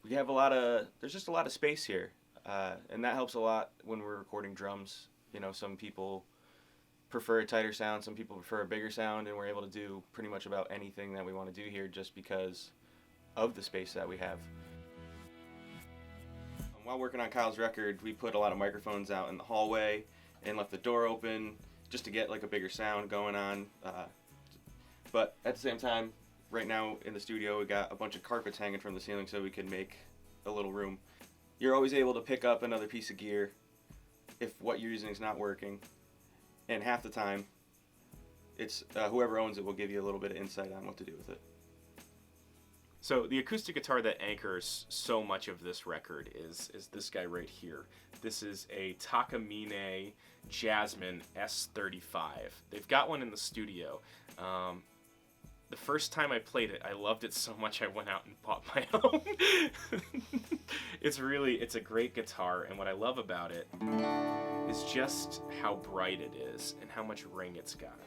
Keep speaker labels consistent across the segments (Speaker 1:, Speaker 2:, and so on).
Speaker 1: we have there's just a lot of space here, and that helps a lot when we're recording drums. You know, some people prefer a tighter sound, some people prefer a bigger sound, and we're able to do pretty much about anything that we want to do here just because of the space that we have. While working on Kyle's record, we put a lot of microphones out in the hallway and left the door open just to get like a bigger sound going on. But at the same time, right now in the studio, we got a bunch of carpets hanging from the ceiling so we can make a little room. You're always able to pick up another piece of gear if what you're using is not working. And half the time, it's whoever owns it will give you a little bit of insight on what to do with it.
Speaker 2: So the acoustic guitar that anchors so much of this record is this guy right here. This is a Takamine Jasmine S35. They've got one in the studio. The first time I played it, I loved it so much I went out and bought my own. It's a great guitar, and what I love about it is just how bright it is and how much ring it's got.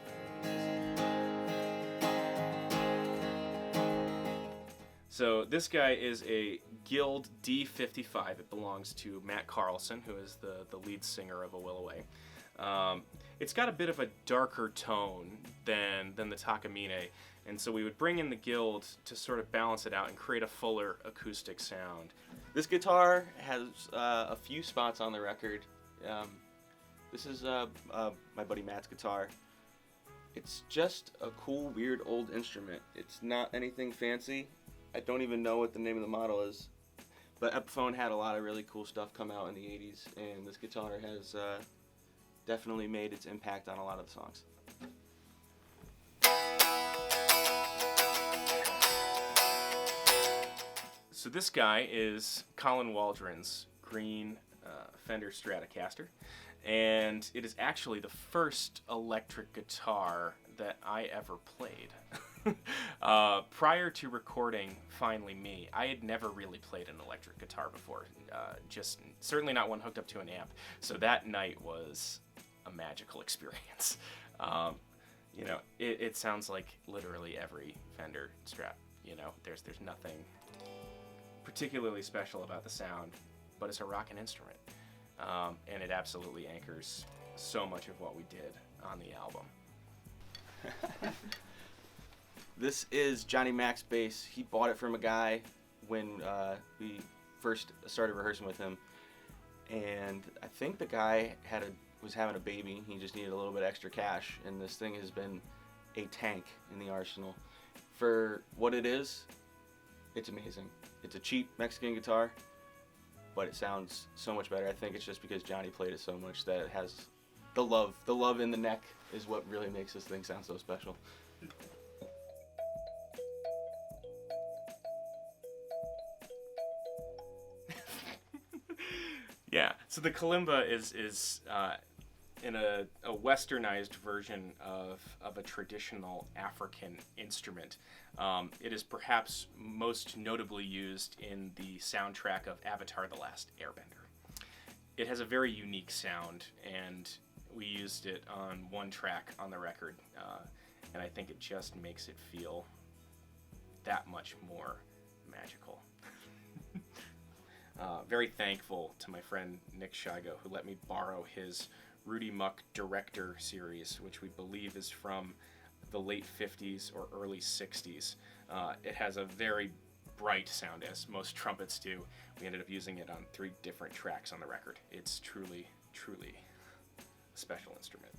Speaker 2: So this guy is a Guild D55. It belongs to Matt Carlson, who is the lead singer of A Will Away. It's got a bit of a darker tone than the Takamine, and so we would bring in the Guild to sort of balance it out and create a fuller acoustic sound.
Speaker 1: This guitar has a few spots on the record. This is my buddy Matt's guitar. It's just a cool, weird old instrument. It's not anything fancy. I don't even know what the name of the model is. But Epiphone had a lot of really cool stuff come out in the 80s, and this guitar has definitely made its impact on a lot of the songs.
Speaker 2: So this guy is Colin Waldron's green Fender Stratocaster, and it is actually the first electric guitar that I ever played. Prior to recording Finally Me, I had never really played an electric guitar before, just certainly not one hooked up to an amp. So that night was a magical experience. You know, it sounds like literally every Fender Strat. You know, there's nothing particularly special about the sound, but it's a rockin' instrument, and it absolutely anchors so much of what we did on the album.
Speaker 1: This is Johnny Mac's bass. He bought it from a guy when we first started rehearsing with him, and I think the guy was having a baby. He just needed a little bit extra cash, and this thing has been a tank in the arsenal. For what it is, it's amazing. It's a cheap Mexican guitar, but it sounds so much better. I think it's just because Johnny played it so much that it has the love. The love in the neck is what really makes this thing sound so special.
Speaker 2: Yeah, so the kalimba is in a westernized version of a traditional African instrument. It is perhaps most notably used in the soundtrack of Avatar: The Last Airbender. It has a very unique sound, and we used it on one track on the record, and I think it just makes it feel that much more magical. Very thankful to my friend Nick Shigo, who let me borrow his Rudy Muck Director series, which we believe is from the late 50s or early 60s. It has a very bright sound, as most trumpets do. We ended up using it on 3 different tracks on the record. It's truly, truly a special instrument.